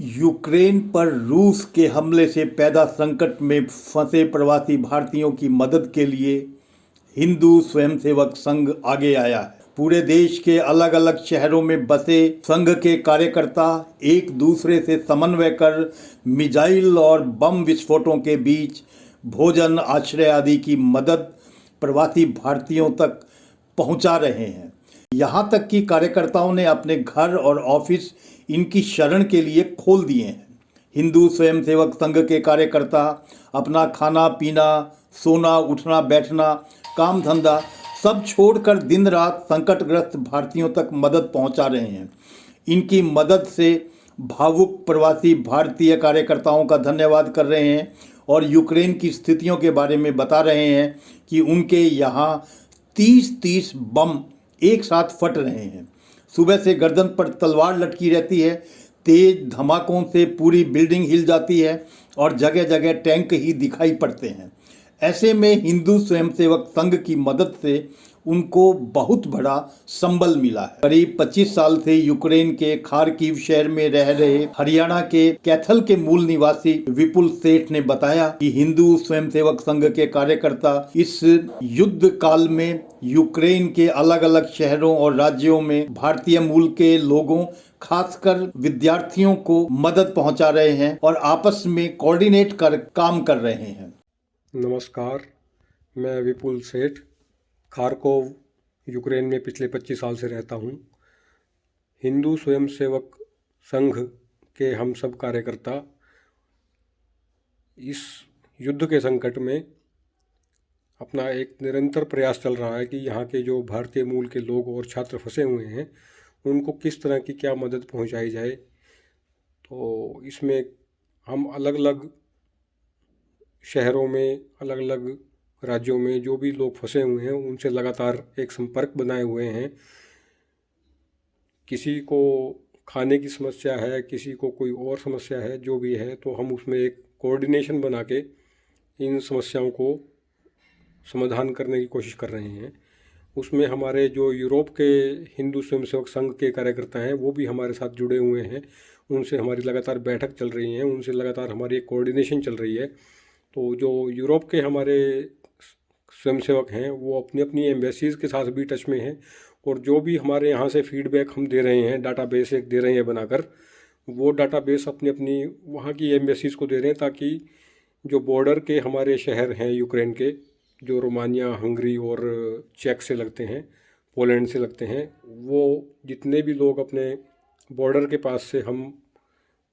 Ukraine पर रूस के हमले से पैदा संकट में फंसे प्रवासी भारतीयों की मदद के लिए हिंदू स्वयंसेवक संघ आगे आया है। पूरे देश के अलग अलग शहरों में बसे संघ के कार्यकर्ता एक दूसरे से समन्वय कर मिसाइल और बम विस्फोटों के बीच भोजन, आश्रय आदि की मदद प्रवासी भारतीयों तक पहुंचा रहे हैं। यहाँ तक कि कार्यकर्ताओं ने अपने घर और ऑफिस इनकी शरण के लिए खोल दिए हैं। हिंदू स्वयंसेवक संघ के कार्यकर्ता अपना खाना पीना, सोना, उठना बैठना, काम धंधा सब छोड़कर दिन रात संकटग्रस्त भारतीयों तक मदद पहुंचा रहे हैं। इनकी मदद से भावुक प्रवासी भारतीय कार्यकर्ताओं का धन्यवाद कर रहे हैं और यूक्रेन की स्थितियों के बारे में बता रहे हैं कि उनके यहाँ 30-30 बम एक साथ फट रहे हैं। सुबह से गर्दन पर तलवार लटकी रहती है, तेज धमाकों से पूरी बिल्डिंग हिल जाती है और जगह जगह टैंक ही दिखाई पड़ते हैं। ऐसे में हिंदू स्वयंसेवक संघ की मदद से उनको बहुत बड़ा संबल मिला है। करीब 25 साल से यूक्रेन के खार्किव शहर में रह रहे हरियाणा के कैथल के मूल निवासी विपुल सेठ ने बताया कि हिंदू स्वयंसेवक संघ के कार्यकर्ता इस युद्ध काल में यूक्रेन के अलग अलग शहरों और राज्यों में भारतीय मूल के लोगों, खासकर विद्यार्थियों को मदद पहुंचा रहे हैं और आपस में कोऑर्डिनेट कर काम कर रहे हैं। नमस्कार, मैं विपुल सेठ खारकोव यूक्रेन में पिछले 25 साल से रहता हूँ। हिंदू स्वयंसेवक संघ के हम सब कार्यकर्ता इस युद्ध के संकट में अपना एक निरंतर प्रयास चल रहा है कि यहाँ के जो भारतीय मूल के लोग और छात्र फंसे हुए हैं उनको किस तरह की क्या मदद पहुँचाई जाए। तो इसमें हम अलग अलग शहरों में, अलग अलग राज्यों में जो भी लोग फंसे हुए हैं उनसे लगातार एक संपर्क बनाए हुए हैं। किसी को खाने की समस्या है, किसी को कोई और समस्या है, जो भी है तो हम उसमें एक कोऑर्डिनेशन बना के इन समस्याओं को समाधान करने की कोशिश कर रहे हैं। उसमें हमारे जो यूरोप के हिंदू स्वयंसेवक संघ के कार्यकर्ता हैं वो भी हमारे साथ जुड़े हुए हैं। उनसे हमारी लगातार बैठक चल रही है, उनसे लगातार हमारी एक कोऑर्डिनेशन चल रही है। तो जो यूरोप के हमारे स्वयंसेवक हैं वो अपनी अपनी एम्बेसीज़ के साथ भी टच में हैं और जो भी हमारे यहाँ से फीडबैक हम दे रहे हैं, डाटाबेस एक दे रहे हैं बनाकर, वो डाटाबेस अपनी अपनी वहाँ की एम्बेसीज़ को दे रहे हैं ताकि जो बॉर्डर के हमारे शहर हैं यूक्रेन के, जो रोमानिया, हंगरी और चेक से लगते हैं, पोलैंड से लगते हैं, वो जितने भी लोग अपने बॉर्डर के पास से हम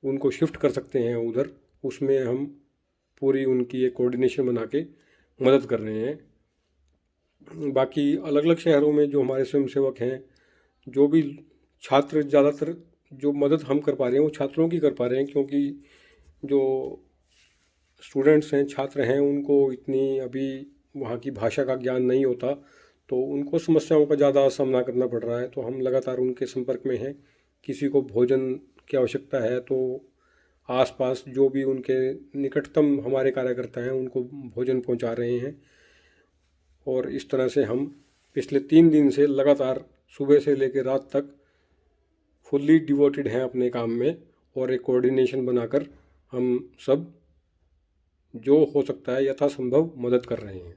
उनको शिफ्ट कर सकते हैं उधर, उसमें हम पूरी उनकी एक कोऑर्डिनेशन बना के मदद कर रहे हैं। बाकी अलग अलग शहरों में जो हमारे स्वयंसेवक हैं, जो भी छात्र, ज़्यादातर जो मदद हम कर पा रहे हैं वो छात्रों की कर पा रहे हैं, क्योंकि जो स्टूडेंट्स हैं, छात्र हैं, उनको इतनी अभी वहाँ की भाषा का ज्ञान नहीं होता, तो उनको समस्याओं का ज़्यादा सामना करना पड़ रहा है। तो हम लगातार उनके संपर्क में हैं। किसी को भोजन की आवश्यकता है तो आसपास जो भी उनके निकटतम हमारे कार्यकर्ता हैं उनको भोजन पहुंचा रहे हैं। और इस तरह से हम पिछले 3 दिन से लगातार सुबह से लेकर रात तक फुल्ली डिवोटेड हैं अपने काम में और एक कोऑर्डिनेशन बनाकर हम सब जो हो सकता है यथासंभव मदद कर रहे हैं।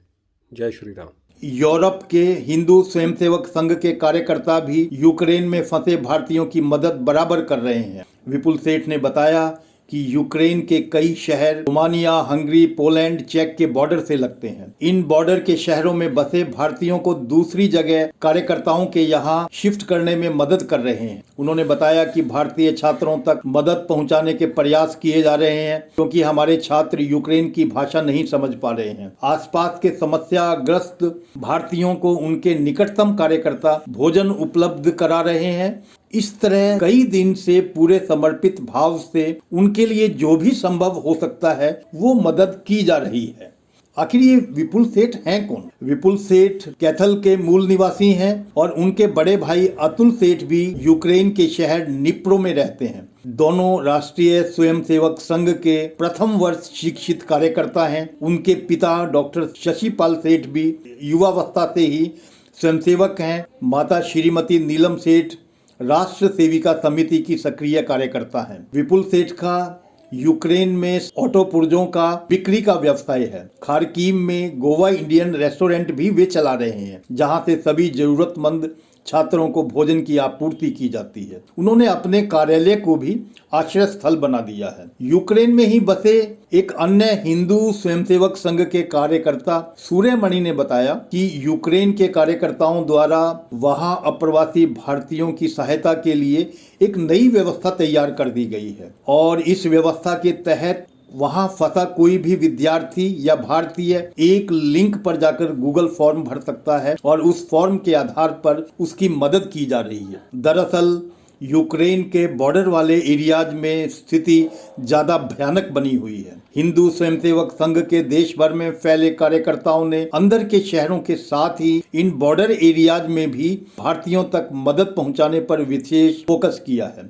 जय श्री राम। यूरोप के हिंदू स्वयंसेवक संघ के कार्यकर्ता भी यूक्रेन में फंसे भारतीयों की मदद बराबर कर रहे हैं। विपुल सेठ ने बताया कि यूक्रेन के कई शहर रोमानिया, हंगरी, पोलैंड, चेक के बॉर्डर से लगते हैं। इन बॉर्डर के शहरों में बसे भारतीयों को दूसरी जगह कार्यकर्ताओं के यहाँ शिफ्ट करने में मदद कर रहे हैं। उन्होंने बताया कि भारतीय छात्रों तक मदद पहुँचाने के प्रयास किए जा रहे हैं, क्योंकि हमारे छात्र यूक्रेन की भाषा नहीं समझ पा रहे हैं। आसपास के समस्याग्रस्त भारतीयों को उनके निकटतम कार्यकर्ता भोजन उपलब्ध करा रहे हैं। इस तरह कई दिन से पूरे समर्पित भाव से उनके लिए जो भी संभव हो सकता है वो मदद की जा रही है। आखिर ये विपुल सेठ हैं कौन? विपुल सेठ कैथल के मूल निवासी हैं और उनके बड़े भाई अतुल सेठ भी यूक्रेन के शहर निप्रो में रहते हैं। दोनों राष्ट्रीय स्वयंसेवक संघ के प्रथम वर्ष शिक्षित कार्यकर्ता हैं। उनके पिता डॉक्टर शशिपाल सेठ भी युवावस्था से ही स्वयंसेवक हैं। माता श्रीमती नीलम सेठ राष्ट्र सेविका समिति की सक्रिय कार्यकर्ता हैं। विपुल सेठ का यूक्रेन में ऑटो पुर्जों का बिक्री का व्यवसाय है। खार्किव में गोवा इंडियन रेस्टोरेंट भी वे चला रहे हैं, जहां से सभी जरूरतमंद छात्रों को भोजन की आपूर्ति की जाती है। उन्होंने अपने कार्यालय को भी आश्रय स्थल बना दिया है। यूक्रेन में ही बसे एक अन्य हिंदू स्वयंसेवक संघ के कार्यकर्ता सूर्यमणि ने बताया कि यूक्रेन के कार्यकर्ताओं द्वारा वहां अप्रवासी भारतीयों की सहायता के लिए एक नई व्यवस्था तैयार कर दी गई है और इस व्यवस्था के तहत वहां फंसा कोई भी विद्यार्थी या भारतीय एक लिंक पर जाकर गूगल फॉर्म भर सकता है और उस फॉर्म के आधार पर उसकी मदद की जा रही है। दरअसल यूक्रेन के बॉर्डर वाले एरियाज में स्थिति ज्यादा भयानक बनी हुई है। हिंदू स्वयंसेवक संघ के देश भर में फैले कार्यकर्ताओं ने अंदर के शहरों के साथ ही इन बॉर्डर एरियाज में भी भारतीयों तक मदद पहुंचाने पर विशेष फोकस किया है।